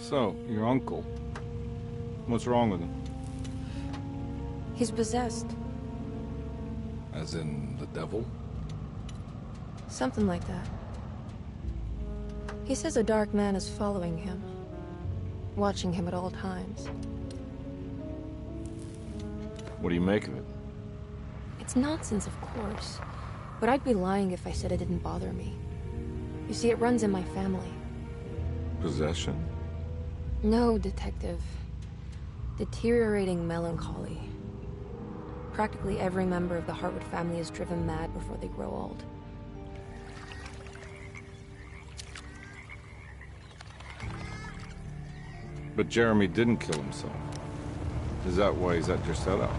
So, your uncle. What's wrong with him? He's possessed. As in the devil? Something like that. He says a dark man is following him, watching him at all times. What do you make of it? It's nonsense, of course, but I'd be lying if I said it didn't bother me. You see, it runs in my family. Possession? No, Detective. Deteriorating melancholy. Practically every member of the Hartwood family is driven mad before they grow old. But Jeremy didn't kill himself. Is that why he's at your setup?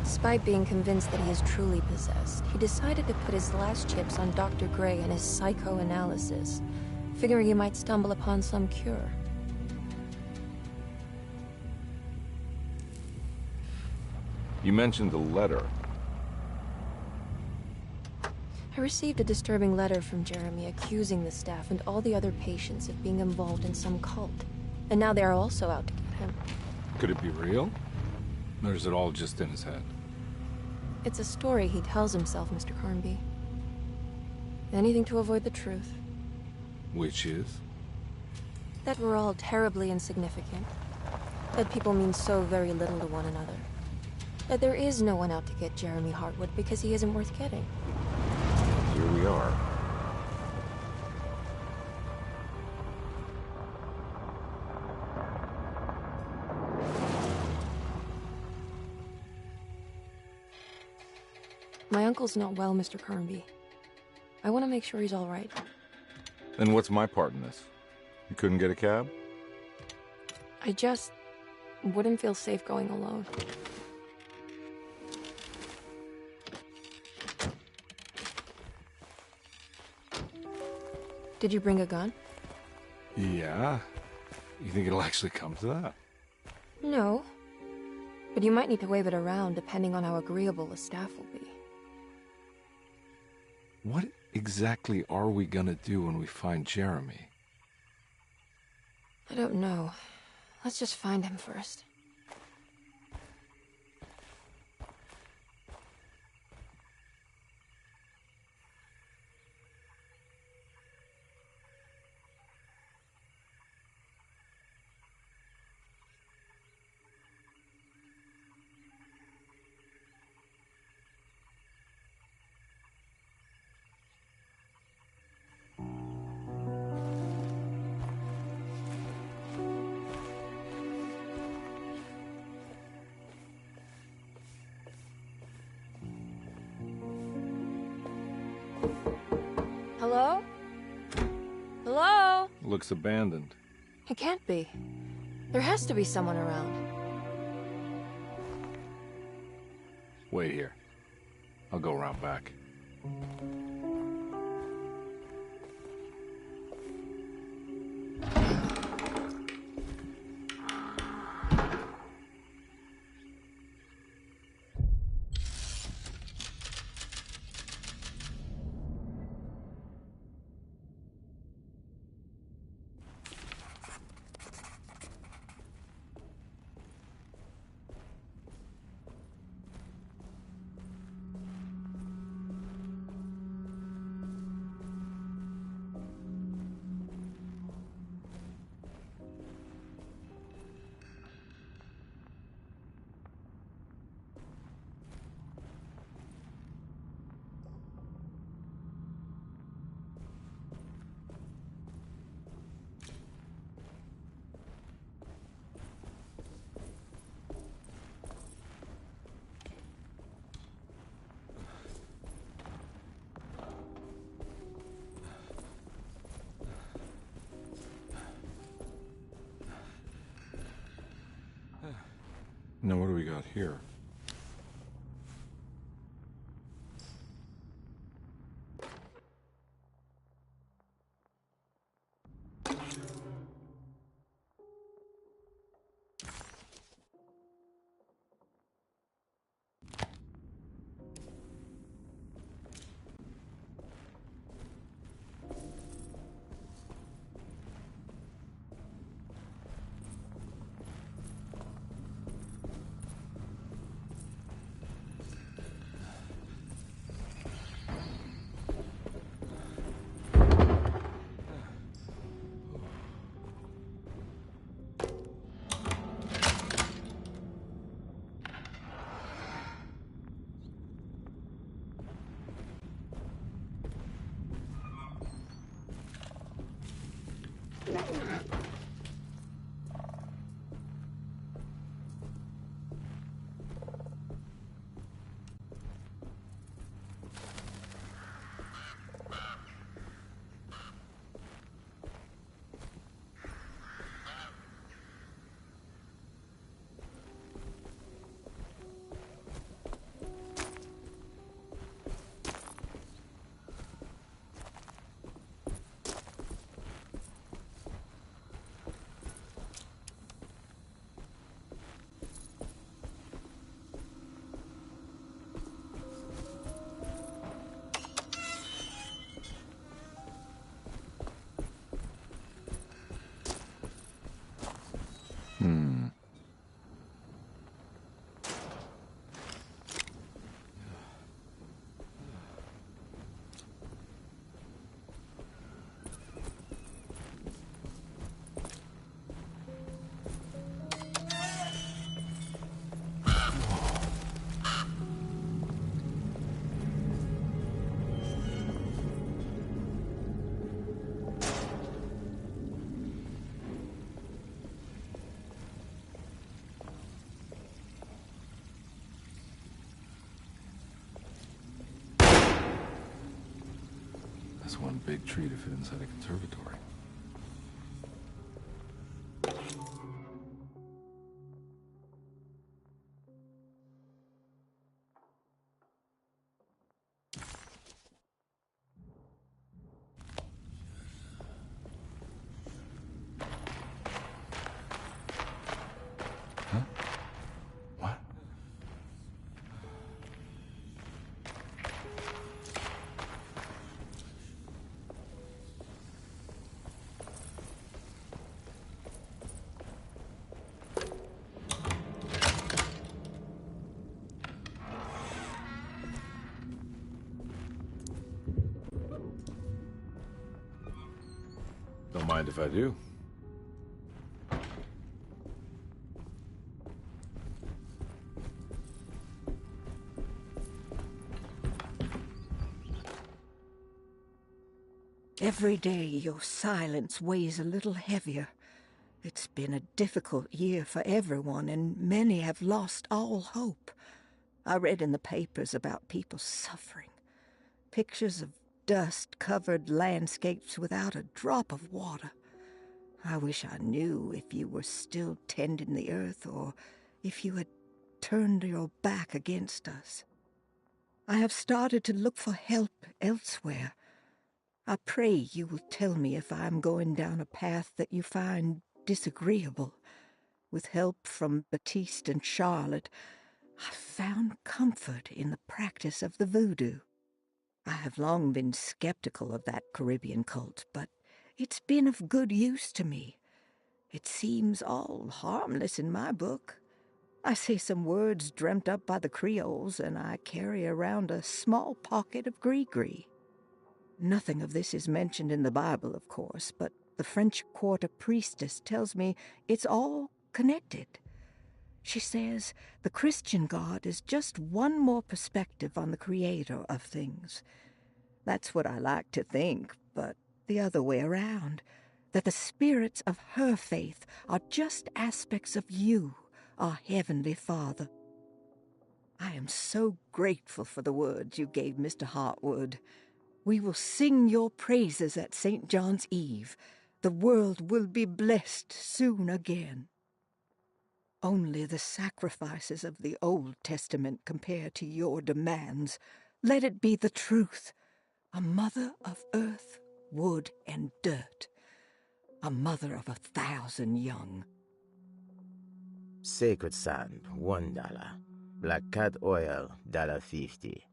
Despite being convinced that he is truly possessed, he decided to put his last chips on Dr. Gray and his psychoanalysis, figuring he might stumble upon some cure. You mentioned the letter. I received a disturbing letter from Jeremy accusing the staff and all the other patients of being involved in some cult. And now they are also out to get him. Could it be real? Or is it all just in his head? It's a story he tells himself, Mr. Carnby. Anything to avoid the truth. Which is? That we're all terribly insignificant. That people mean so very little to one another. That there is no one out to get Jeremy Hartwood because he isn't worth getting. Here we are. My uncle's not well, Mr. Carnby. I want to make sure he's all right. Then what's my part in this? You couldn't get a cab? I just wouldn't feel safe going alone. Did you bring a gun? Yeah. You think it'll actually come to that? No. But you might need to wave it around depending on how agreeable the staff will be. What exactly are we gonna do when we find Jeremy? I don't know. Let's just find him first. Hello? Hello? Looks abandoned. It can't be. There has to be someone around. Wait here. I'll go around back. Now what do we got here? That's one big tree to fit inside a conservatory. Huh? What? Don't mind if I do. Every day your silence weighs a little heavier. It's been a difficult year for everyone, and many have lost all hope. I read in the papers about people suffering. Pictures of dust-covered landscapes without a drop of water. I wish I knew if you were still tending the earth or if you had turned your back against us. I have started to look for help elsewhere. I pray you will tell me if I am going down a path that you find disagreeable. With help from Baptiste and Charlotte, I found comfort in the practice of the voodoo. I have long been skeptical of that Caribbean cult, but it's been of good use to me. It seems all harmless in my book. I say some words dreamt up by the Creoles, and I carry around a small pocket of gris-gris. Nothing of this is mentioned in the Bible, of course, but the French Quarter priestess tells me it's all connected. She says the Christian God is just one more perspective on the creator of things. That's what I like to think, but the other way around, that the spirits of her faith are just aspects of you, our Heavenly Father. I am so grateful for the words you gave Mr. Hartwood. We will sing your praises at St. John's Eve. The world will be blessed soon again. Only the sacrifices of the Old Testament compare to your demands. Let it be the truth. A mother of earth, wood, and dirt. A mother of 1,000 young. Sacred sand, $1. Black cat oil, $1.50.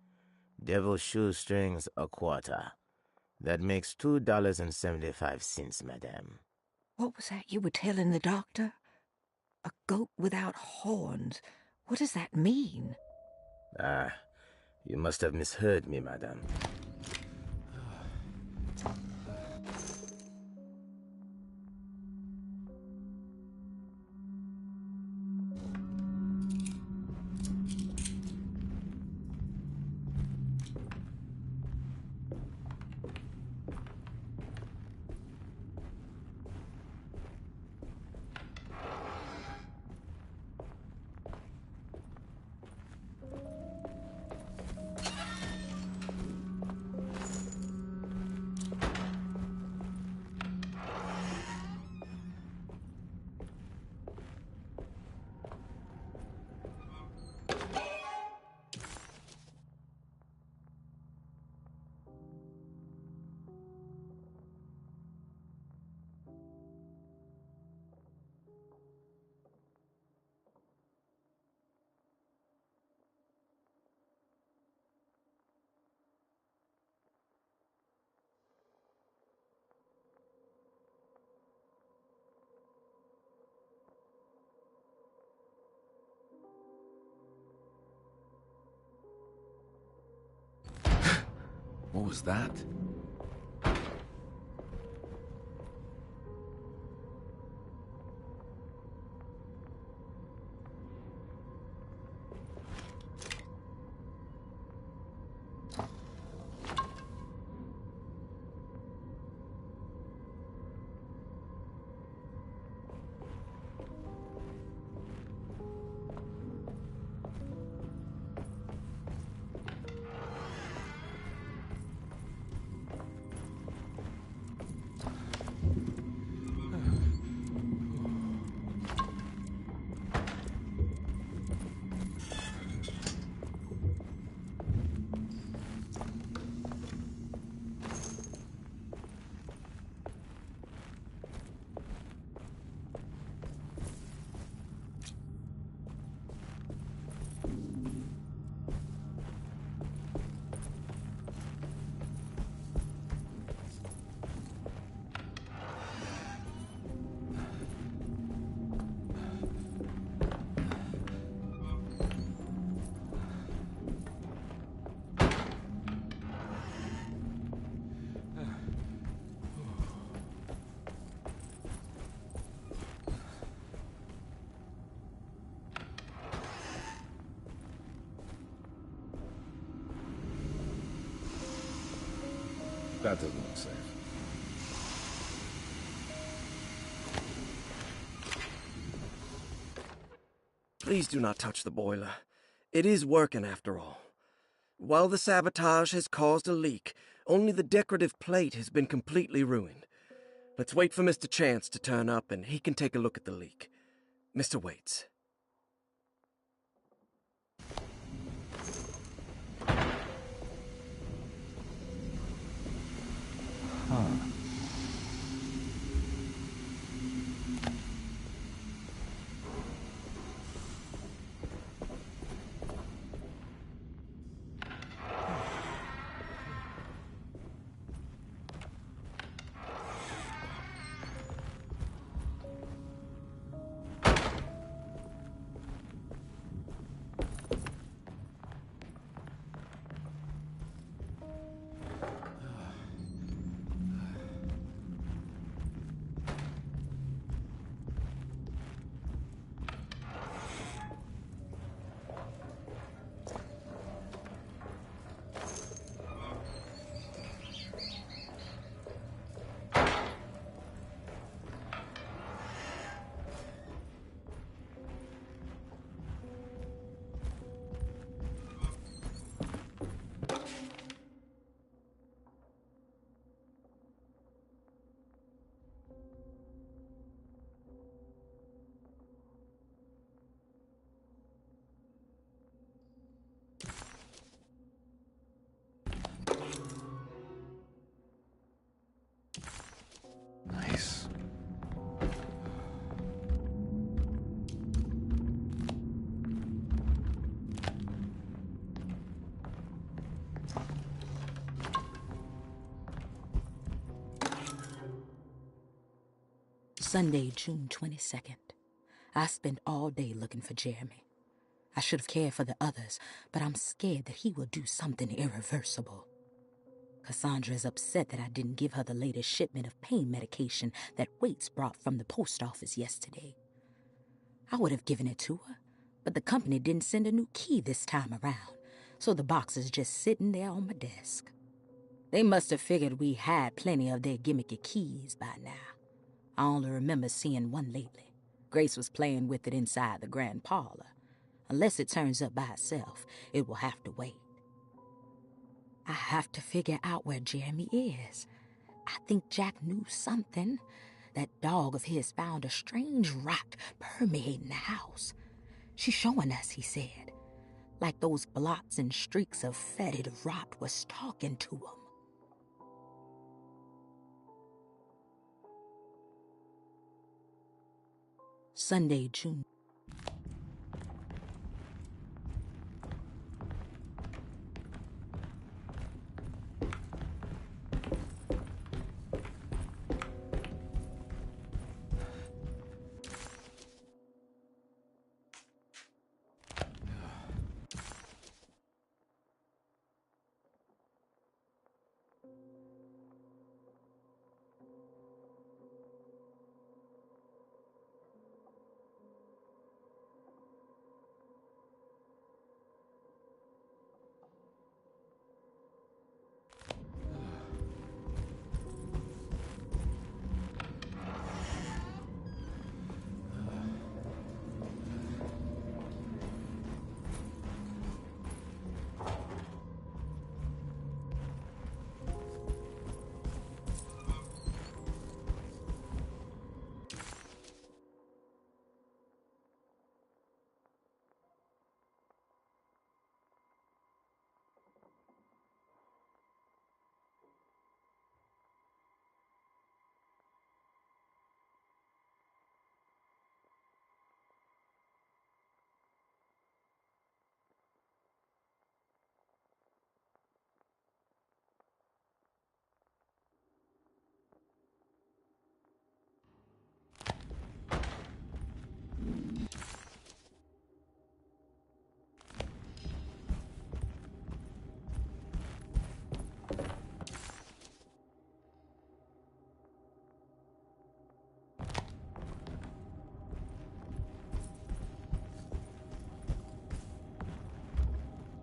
Devil shoestrings, a quarter. That makes $2.75, madame. What was that you were telling the doctor? A goat without horns. What does that mean? Ah, you must have misheard me, madame. What was that? That doesn't look safe. Please do not touch the boiler. It is working after all. While the sabotage has caused a leak, only the decorative plate has been completely ruined. Let's wait for Mr. Chance to turn up and he can take a look at the leak. Mr. Waits. Huh. Nice. Sunday, June 22nd. I spent all day looking for Jeremy. I should have cared for the others, but I'm scared that he will do something irreversible. Cassandra is upset that I didn't give her the latest shipment of pain medication that Waits brought from the post office yesterday. I would have given it to her, but the company didn't send a new key this time around, so the box is just sitting there on my desk. They must have figured we had plenty of their gimmicky keys by now. I only remember seeing one lately. Grace was playing with it inside the grand parlor. Unless it turns up by itself, it will have to wait. I have to figure out where Jeremy is. I think Jack knew something. That dog of his found a strange rot permeating the house. She's showing us, he said. Like those blots and streaks of fetid rot was talking to him. Sunday, June.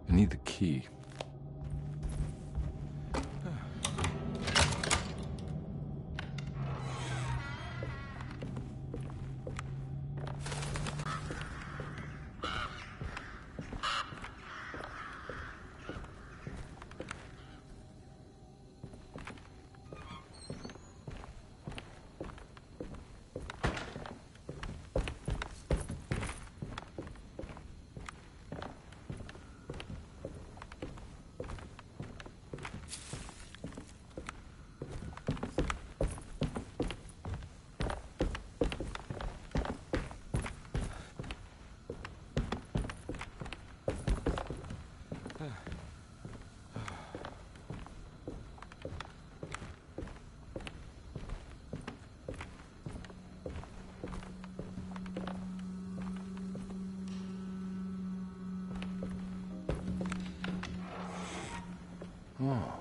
I need the key. Oh.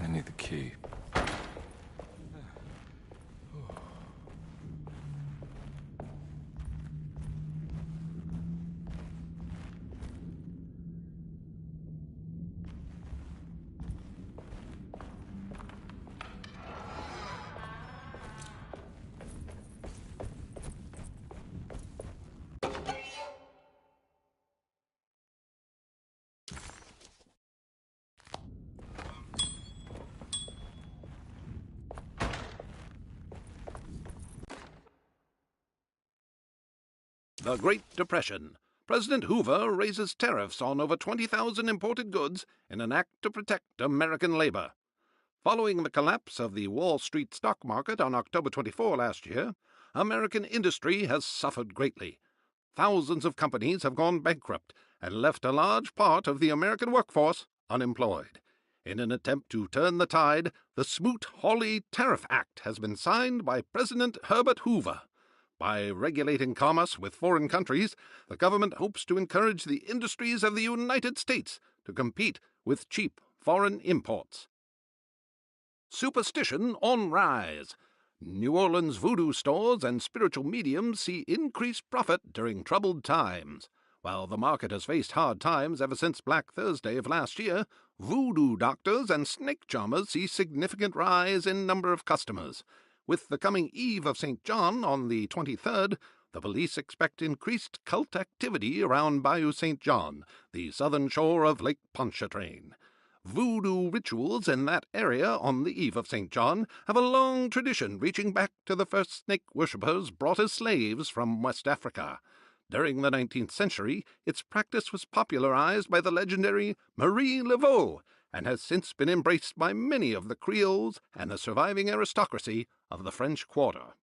I need the key. The Great Depression. President Hoover raises tariffs on over 20,000 imported goods in an act to protect American labor. Following the collapse of the Wall Street stock market on October 24 last year, American industry has suffered greatly. Thousands of companies have gone bankrupt and left a large part of the American workforce unemployed. In an attempt to turn the tide, the Smoot-Hawley Tariff Act has been signed by President Herbert Hoover. By regulating commerce with foreign countries, the government hopes to encourage the industries of the United States to compete with cheap foreign imports. Superstition on rise. New Orleans voodoo stores and spiritual mediums see increased profit during troubled times. While the market has faced hard times ever since Black Thursday of last year, voodoo doctors and snake charmers see significant rise in number of customers. With the coming Eve of St. John on the 23rd, the police expect increased cult activity around Bayou St. John, the southern shore of Lake Pontchartrain. Voodoo rituals in that area on the Eve of St. John have a long tradition reaching back to the first snake worshippers brought as slaves from West Africa. During the 19th century, its practice was popularized by the legendary Marie Laveau, and has since been embraced by many of the Creoles and the surviving aristocracy of the French Quarter.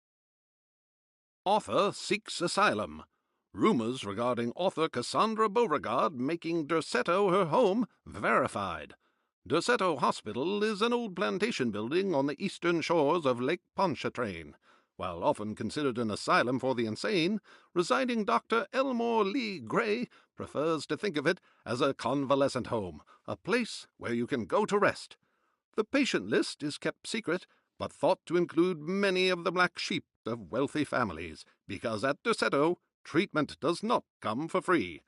Author seeks asylum. Rumors regarding author Cassandra Beauregard making Derceto her home verified. Derceto Hospital is an old plantation building on the eastern shores of Lake Pontchartrain. While often considered an asylum for the insane, residing Dr. Elmore Lee Gray prefers to think of it as a convalescent home, a place where you can go to rest. The patient list is kept secret, but thought to include many of the black sheep of wealthy families, because at Derceto, treatment does not come for free.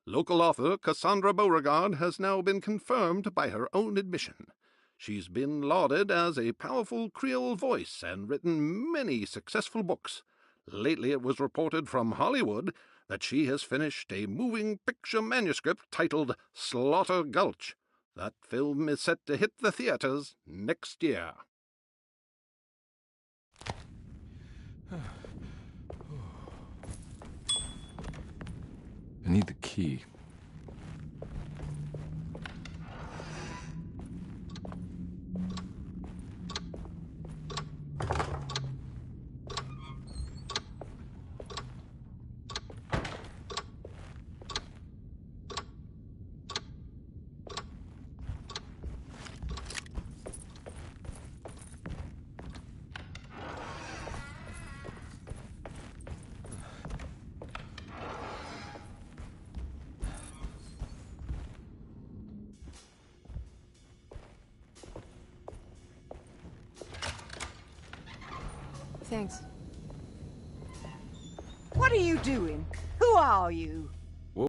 Local author Cassandra Beauregard has now been confirmed by her own admission. She's been lauded as a powerful Creole voice and written many successful books. Lately it was reported from Hollywood that she has finished a moving picture manuscript titled Slaughter Gulch. That film is set to hit the theaters next year. I need the key. Thanks. What are you doing? Who are you?